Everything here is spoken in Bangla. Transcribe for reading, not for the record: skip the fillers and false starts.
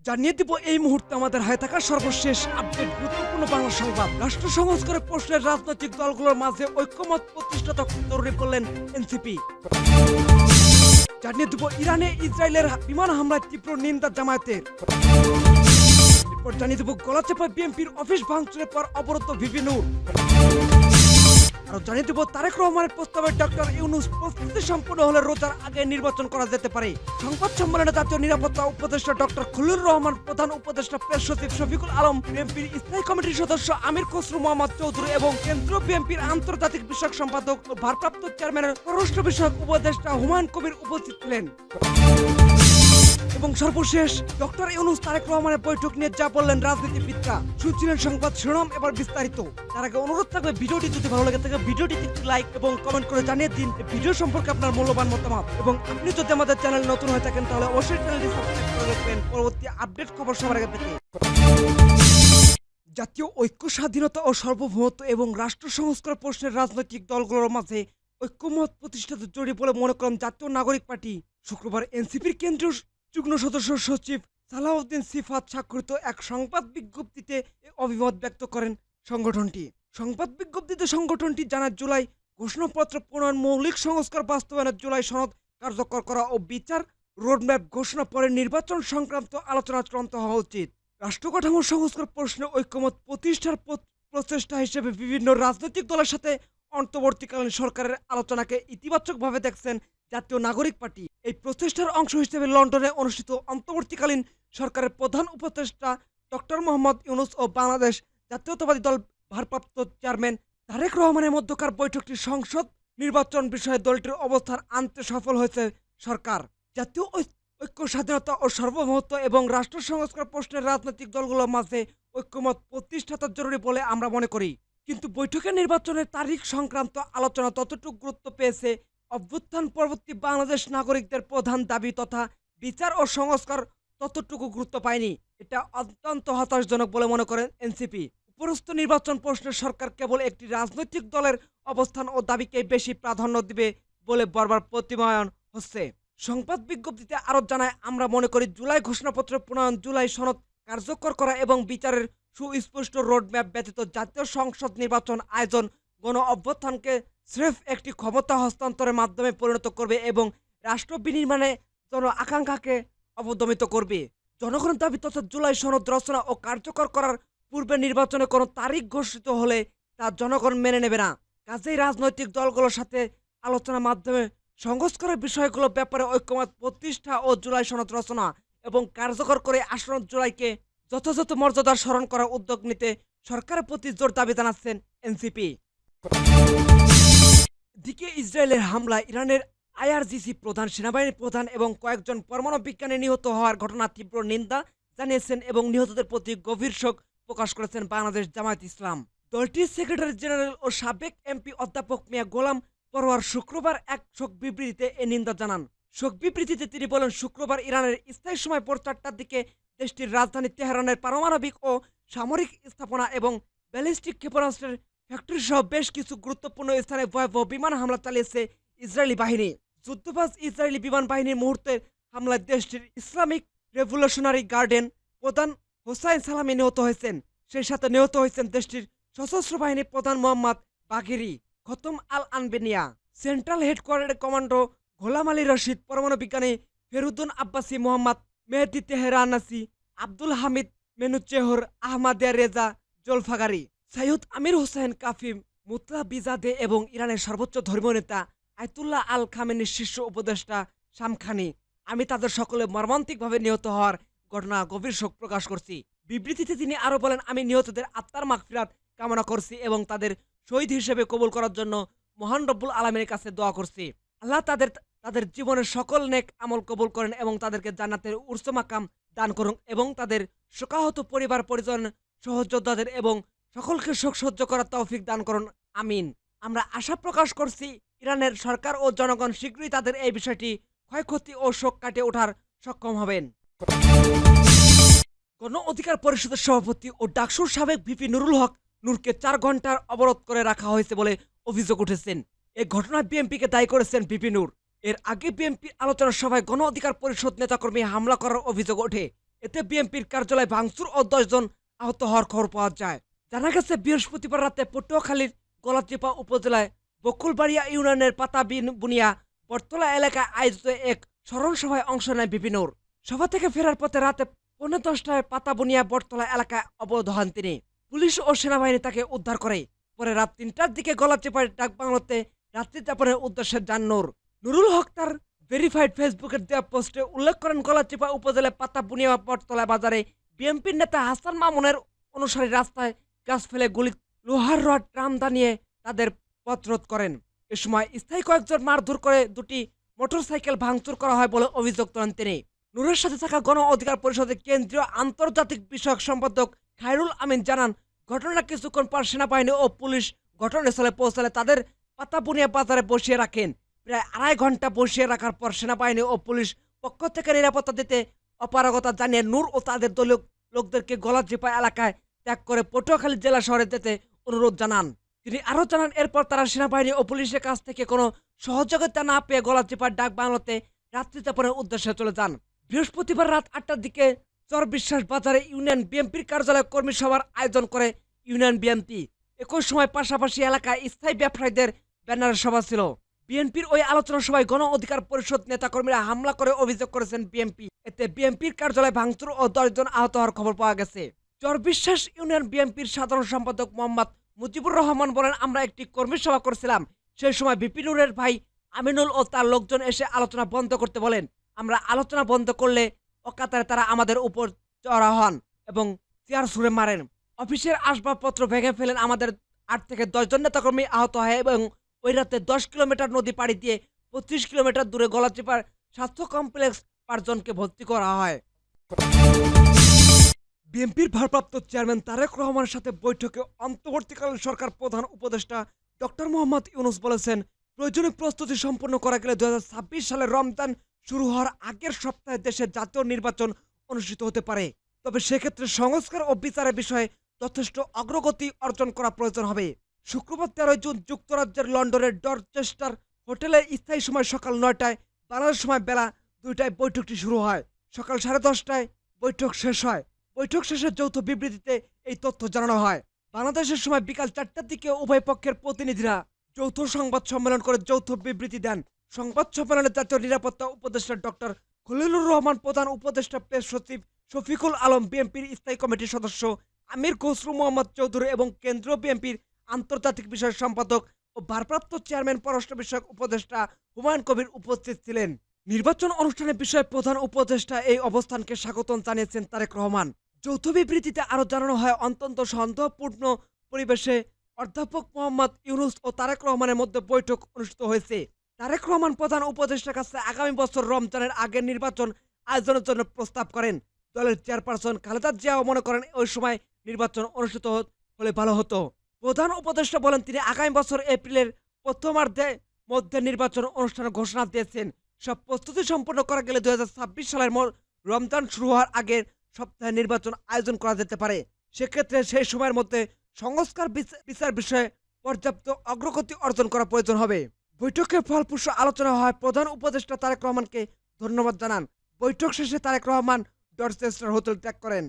জানিয়ে দিব এই মুহূর্তে আমাদের হাতে থাকা সর্বশেষ আপডেট গুরুত্বপূর্ণ বাংলা সংবাদ। রাষ্ট্র সংস্কারের প্রশ্নের রাজনৈতিক দলগুলোর মাঝে ঐক্যমত প্রতিষ্ঠা জরুরি করলেন এনসিপি। জানিয়ে দিব ইরানে ইসরায়েলের বিমান হামলায় তীব্র নিন্দা জামায়াতের। এরপর জানিয়ে দিব গলাচেপা বিএনপির অফিস ভাঙচুরের পর অবরুদ্ধ ভিপি নূর। আরো জানিয়ে দিব তারেক রহমানের প্রস্তাবে ডক্টর ইউনূস প্রস্তুতি সম্পন্ন হলে রোজার আগে নির্বাচন করা যেতে পারে। সংবাদ সম্মেলনে জাতীয় নিরাপত্তা উপদেষ্টা ডক্টর খলিলুর রহমান, প্রধান উপদেষ্টা প্রেস সচিব শফিকুল আলম, বিএনপির স্থায়ী কমিটির সদস্য আমির খসরু মোহাম্মদ চৌধুরী এবং কেন্দ্রীয় বিএনপির আন্তর্জাতিক বিষয়ক সম্পাদক ও ভারপ্রাপ্ত চেয়ারম্যানের পররাষ্ট্র বিষয়ক উপদেষ্টা হুমায়ুন কবির উপস্থিত ছিলেন। এবং সর্বশেষ ডক্টর ইউনূস তারেক রহমানের বৈঠক নিয়ে যা বললেন রাজনীতিবিদরা। শুনছিলেন সংবাদ শিরোনাম, এবার বিস্তারিত। তার আগে অনুরোধ থাকবে ভিডিওটি যদি ভালো লাগে থাকে ভিডিওটিতে একটু লাইক এবং কমেন্ট করে জানিয়ে দিন ভিডিও সম্পর্কে আপনার মূল্যবান মতামত। এবং আপনি যদি আমাদের চ্যানেল নতুন হয়ে থাকেন তাহলে অবশ্যই চ্যানেলটি সাবস্ক্রাইব করে রাখবেন পরবর্তী আপডেট খবর সবার আগে পেতে। জাতীয় ঐক্য, স্বাধীনতা ও সার্বভৌমত্ব এবং রাষ্ট্র সংস্কার প্রশ্নের রাজনৈতিক দলগুলোর মাঝে ঐক্যমত প্রতিষ্ঠাতে জরুরি বলে মনে করেন জাতীয় নাগরিক পার্টি। শুক্রবার এনসিপির কেন্দ্রীয় যুগ্ম সদস্য সচিব সালাউদ্দিন সিফাত স্বাক্ষরিত এক সংবাদ বিজ্ঞপ্তিতে অভিমত ব্যক্ত করেন সংগঠনটি। সংবাদ বিজ্ঞপ্তিতে সংগঠনটি জানায়, জুলাই ঘোষণাপত্র প্রণয়ন, মৌলিক সংস্কার বাস্তবায়নের, জুলাই সনদ কার্যকর করা ও বিচার রোডম্যাপ ঘোষণা পরে নির্বাচন সংক্রান্ত আলোচনা চূড়ান্ত হওয়া উচিত। রাষ্ট্র কাঠামো সংস্কার প্রশ্নে ঐক্যমত প্রতিষ্ঠার প্রচেষ্টা হিসেবে বিভিন্ন রাজনৈতিক দলের সাথে অন্তর্বর্তীকালীন সরকারের আলোচনাকে ইতিবাচকভাবে দেখছেন জাতীয় নাগরিক পার্টি। এই প্রচেষ্টার অংশ হিসেবে লন্ডনে অনুষ্ঠিত অন্তর্বর্তীকালীন সরকারের প্রধান উপদেষ্টা ডক্টর মোহাম্মদ ইউনূস ও বাংলাদেশ জাতীয়তাবাদী দল ভারপ্রাপ্ত চেয়ারম্যান তারেক রহমানের মধ্যকার বৈঠকটি সংসদ নির্বাচন বিষয়ে দলটির অবস্থান আনতে সফল হয়েছে সরকার। জাতীয় ঐক্য, স্বাধীনতা ও সার্বভৌমত্ব এবং রাষ্ট্র সংস্কার প্রশ্নের রাজনৈতিক দলগুলোর মাঝে ঐক্যমত প্রতিষ্ঠাতা জরুরি বলে আমরা মনে করি। কিন্তু বৈঠকে নির্বাচনের তারিখ সংক্রান্ত আলোচনা ততটুকু গুরুত্ব পেয়েছে অভ্যুত্থান পরবর্তী বাংলাদেশ নাগরিকদের প্রধান দাবি তথা বিচার ও সংস্কার ততটুকু গুরুত্ব পায়নি। এটা অত্যন্ত হতাশাজনক বলে মনে করেন এনসিপি। উপরস্থ নির্বাচন প্রশ্নে সরকার কেবল একটি রাজনৈতিক দলের অবস্থান ও দাবিকে বেশি প্রাধান্য দিবে বলে বারবার প্রতিমায়ন হচ্ছে। সংবাদ বিজ্ঞপ্তিতে আরো জানায়, আমরা মনে করি জুলাই ঘোষণাপত্র প্রণয়ন, জুলাই সনদ কার্যকর করা এবং বিচারের সুস্পষ্ট রোডম্যাপ ব্যতীত জাতীয় সংসদ নির্বাচন আয়োজন গণ অভ্যুত্থানকে স্রেফ একটি ক্ষমতা হস্তান্তরের মাধ্যমে পরিণত করবে এবং রাষ্ট্র বিনির্মাণে জন আকাঙ্ক্ষাকে অবদমিত করবে। জনগণের দাবি তথা জুলাই সনদ রচনা ও কার্যকর করার পূর্বে নির্বাচনে কোনো তারিখ ঘোষিত হলে তা জনগণ মেনে নেবে না। কাজেই রাজনৈতিক দলগুলোর সাথে আলোচনার মাধ্যমে সংস্কারের বিষয়গুলোর ব্যাপারে ঐক্যমত প্রতিষ্ঠা ও জুলাই সনদ রচনা এবং কার্যকর করে আসন্ন জুলাইকে যথাযথ মর্যাদার স্মরণ করার উদ্যোগ নিতে সরকারের প্রতি জোর দাবি জানাচ্ছেন এনসিপি। দিকে ইসরায়েলের হামলায় ইরানের আইআরজিসি প্রধান, সেনাবাহিনীর প্রধান এবং কয়েকজন পরমাণু বিজ্ঞানী নিহত হওয়ার ঘটনা তীব্র নিন্দা জানিয়েছেন এবং নিহতদের প্রতি গভীর শোক প্রকাশ করেছেন বাংলাদেশ জামায়াত ইসলাম। দলটির সেক্রেটারি জেনারেল ও সাবেক এমপি অধ্যাপক মিয়া গোলাম পরোয়ার শুক্রবার এক শোক বিবৃতিতে এ নিন্দা জানান। শোক বিবৃতিতে তিনি বলেন, শুক্রবার ইরানের স্থায়ী সময় ভোর 4টার দিকে দেশটির রাজধানী তেহরানের পারমাণবিক ও সামরিক স্থাপনা এবং ব্যালিস্টিক ক্ষেপণাস্ত্রের ফ্যাক্টরি সহ বেশ কিছু গুরুত্বপূর্ণ স্থানে ভয়াবহ বিমান হামলা চালিয়েছে ইসরায়েলি বাহিনী। যুদ্ধবাজ ইসরায়েলি বিমান বাহিনীর মুহূর্তের হামলায় দেশটির ইসলামিক রেভলিউশনারি গার্ডের প্রধান হোসাইন সালামি নিহত হয়েছেন। সেই সাথে নিহত হয়েছেন দেশটির সশস্ত্র বাহিনীর প্রধান মোহাম্মদ বাগেরি খতম আল আনবেনিয়া, সেন্ট্রাল হেডকোয়ার্টার কমান্ডো গোলাম আলী রশিদ, পরমাণু বিজ্ঞানী ফেরুদ্দিন আব্বাসি, মোহাম্মদ মেহেদি তেহরানাসি, আব্দুল হামিদ মেনুচেহর, আহমাদিয়া রেজা জোলফাগারি, সৈয়দ আমির হোসেন কাফি মুত্তাবিজাদে এবং ইরানের সর্বোচ্চ ধর্মীয় নেতা আয়াতুল্লাহ আল খামেনির শীর্ষ উপদেষ্টা শামখানি। আমি তাদের সকলে মর্মান্তিকভাবে নিহত হওয়ার ঘটনা গভীর শোক প্রকাশ করছি। বিবৃতিতে তিনি আরো বলেন, আমি নিহতদের আত্মার মাগফিরাত কামনা করছি এবং তাদের শহীদ হিসেবে কবুল করার জন্য মহান রব্বুল আলামিনের কাছে দোয়া করছি। আল্লাহ তাদের জীবনের সকল নেক আমল কবুল করেন এবং তাদেরকে জান্নাতের উচ্চ মাকাম দান করুন এবং তাদের শোকাহত পরিবার পরিজন সহযোদ্ধাদের এবং সকলকে শোক সহ্য করার তৌফিক দান করুন, আমিন। আমরা আশা প্রকাশ করছি ইরানের সরকার ও জনগণ শীঘ্রই তাদের এই বিষয়টি ক্ষয়ক্ষতি ও শোক কাটিয়ে ওঠার সক্ষম হবেন। গণ অধিকার পরিষদের সভাপতি ও ডাকসুর সাবেক ভিপি নুরুল হক নূরকে 4 ঘন্টার অবরোধ করে রাখা হয়েছে বলে অভিযোগ উঠেছেন। এই ঘটনায় বিএনপিকে দায়ী করেছেন ভিপি নূর। এর আগে বিএনপির আলোচনা সভায় গণ অধিকার পরিষদ নেতাকর্মী হামলা করার অভিযোগ ওঠে। এতে বিএনপির কার্যালয় ভাঙচুর ও 10 জন আহত হওয়ার খবর পাওয়া যায়। জানা গেছে বৃহস্পতিবার রাতে পটুয়াখালীর গলাচিপা উপজেলায় বকুলবাড়িয়া ইউনিয়নের বুনিয়া বটতলা এলাকায় আয়োজিত এক স্মরণ সভায় অংশ নেয় বিপিনুর। সভা থেকে ফেরার পথে রাতে 10:45টায় পাতাবুনিয়া বটতলা এলাকায় অবরোধ হন তিনি। পুলিশ ও সেনাবাহিনী তাকে উদ্ধার করে। পরে রাত 3টার দিকে গলাচিপায় ডাকবাংলোতে রাত্রি যাপনের উদ্দেশ্যে যান নুরুল হক তার ভেরিফাইড ফেসবুকের দেওয়া পোস্টে উল্লেখ করেন, গলাচিপা উপজেলায় পাতাবুনিয়া বটতলা বাজারে বিএনপির নেতা হাসান মামুনের অনুসারী রাস্তায় গাছ ফেলে গুলি, লোহার রড, রামদা নিয়ে তাদের পথরোধ করেন। এ সময় স্থায়ী কয়েকজন মারধর করে 2টি মোটরসাইকেল ভাঙচুর করা হয় বলে অভিযোগ করেন তিনি। নূরের সাথে থাকা গণ অধিকার পরিষদের কেন্দ্রীয় আন্তর্জাতিক বিষয়ক সম্পাদক খায়রুল আমিন জানান, ঘটনার কিছুক্ষণ পর সেনাবাহিনী ও পুলিশ ঘটনাস্থলে পৌঁছালে তাদের পাতাবুনিয়া বাজারে বসিয়ে রাখেন। প্রায় 2.5 ঘন্টা বসিয়ে রাখার পর সেনাবাহিনী ও পুলিশ পক্ষ থেকে নিরাপত্তা দিতে অপারগতা জানিয়ে নূর ও তাদের দলীয় লোকদেরকে গলাচিপা এলাকায় ত্যাগ করে পটুয়াখালী জেলা শহরে যেতে অনুরোধ জানান। তিনি আরও জানান, এরপর তারা সেনাবাহিনী ও পুলিশের কাছ থেকে কোনো সহযোগিতা না পেয়ে গলাচিপার ডাক বাংলোতে রাত্রি যাপনের উদ্দেশ্যে চলে যান। বৃহস্পতিবার রাত 8টার দিকে চরবিশ্বাস বাজারে ইউনিয়ন বিএনপির কার্যালয়ে কর্মী সভার আয়োজন করে ইউনিয়ন বিএনপি। একই সময় পাশাপাশি এলাকায় স্থায়ী ব্যবসায়ীদের ব্যানারের সভা ছিল। বিএনপির ওই আলোচনা সভায় গণ অধিকার পরিষদ নেতাকর্মীরা হামলা করে অভিযোগ করেছেন বিএনপি। এতে বিএনপির কার্যালয় ভাঙচুর ও 10 জন আহত হওয়ার খবর পাওয়া গেছে। চরবিশ্বাস ইউনিয়ন বিএনপির সাধারণ সম্পাদক মোহাম্মদ মুজিবুর রহমান বলেন, আমরা একটি কর্মী সভা করেছিলাম। সেই সময় বিপিনুরের ভাই আমিনুল ও তার লোকজন এসে আলোচনা বন্ধ করতে বলেন। আমরা আলোচনা বন্ধ করলে অকাতারে তারা আমাদের উপর চড়া হন এবং চেয়ার ছুঁড়ে মারেন। অফিসের আসবাবপত্র ভেঙে ফেলেন। আমাদের 8 থেকে 10 জন নেতাকর্মী আহত হয় এবং ওই রাতে 10 কিলোমিটার নদী পাড়ি দিয়ে 25 কিলোমিটার দূরে গলাচিপার স্বাস্থ্য কমপ্লেক্স 5 জনকে ভর্তি করা হয়। বিএনপির ভারপ্রাপ্ত চেয়ারম্যান তারেক রহমানের সাথে বৈঠকে অন্তর্বর্তীকালীন সরকার প্রধান উপদেষ্টা ডক্টর মোহাম্মদ ইউনূস বলেছেন, প্রয়োজনীয় প্রস্তুতি সম্পন্ন করা গেলে 2026 সালের রমজান শুরু হওয়ার আগের সপ্তাহে দেশে জাতীয় নির্বাচন অনুষ্ঠিত হতে পারে। তবে সেক্ষেত্রে সংস্কার ও বিচারের বিষয়ে যথেষ্ট অগ্রগতি অর্জন করা প্রয়োজন হবে। শুক্রবার 13 জুন যুক্তরাজ্যের লন্ডনের ডরচেস্টার হোটেলে স্থায়ী সময় সকাল 9টায়, বাংলাদেশ সময় বেলা 2টায় বৈঠকটি শুরু হয়। সকাল 10:30টায় বৈঠক শেষ হয়। বৈঠক শেষে যৌথ বিবৃতিতে এই তথ্য জানানো হয়। বাংলাদেশের সময় বিকাল 4টার দিকে উভয় পক্ষের প্রতিনিধিরা যৌথ সংবাদ সম্মেলন করে যৌথ বিবৃতি দেন। সংবাদ সম্মেলনে জাতীয় নিরাপত্তা উপদেষ্টা ডক্টর খলিলুর রহমান, প্রধান উপদেষ্টা প্রেস সচিব শফিকুল আলম, বিএনপির স্থায়ী কমিটির সদস্য আমির খসরু মোহাম্মদ চৌধুরী এবং কেন্দ্রীয় বিএনপির আন্তর্জাতিক বিষয়ক সম্পাদক ও ভারপ্রাপ্ত চেয়ারম্যান পররাষ্ট্র বিষয়ক উপদেষ্টা হুমায়ুন কবির উপস্থিত ছিলেন। নির্বাচন অনুষ্ঠানের বিষয়ে প্রধান উপদেষ্টা এই অবস্থানকে স্বাগতম জানিয়েছেন তারেক রহমান। যৌথ বিবৃতিতে আরও জানানো হয়, অত্যন্ত সন্দেহপূর্ণ পরিবেশে অধ্যাপক মোহাম্মদ ইউনূস ও তারেক রহমানের মধ্যে বৈঠক অনুষ্ঠিত হয়েছে। তারেক রহমান প্রধান উপদেষ্টার কাছে আগামী বছর রমজানের আগের নির্বাচন আয়োজনের জন্য প্রস্তাব করেন। দলের চেয়ারপারসন খালেদা জিয়াও মনে করেন ওই সময় নির্বাচন অনুষ্ঠিত হলে ভালো হতো। প্রধান উপদেষ্টা বলেন, তিনি আগামী বছর এপ্রিলের প্রথমার্ধে মধ্যে নির্বাচন অনুষ্ঠানের ঘোষণা দিয়েছেন। সব প্রস্তুতি সম্পন্ন করা গেলে 2026 সালের রমজান শুরু হওয়ার আগের সপ্তাহে নির্বাচন আয়োজন করা যেতে পারে। সেক্ষেত্রে সেই সময়ের মধ্যে সংস্কার বিচার বিষয়ে পর্যাপ্ত অগ্রগতি অর্জন করা প্রয়োজন হবে। বৈঠকে ফলপ্রসূ আলোচনা হয়। প্রধান উপদেষ্টা তারেক রহমানকে ধন্যবাদ জানান। বৈঠক শেষে তারেক রহমান ডরচেস্টার হোটেল ত্যাগ করেন।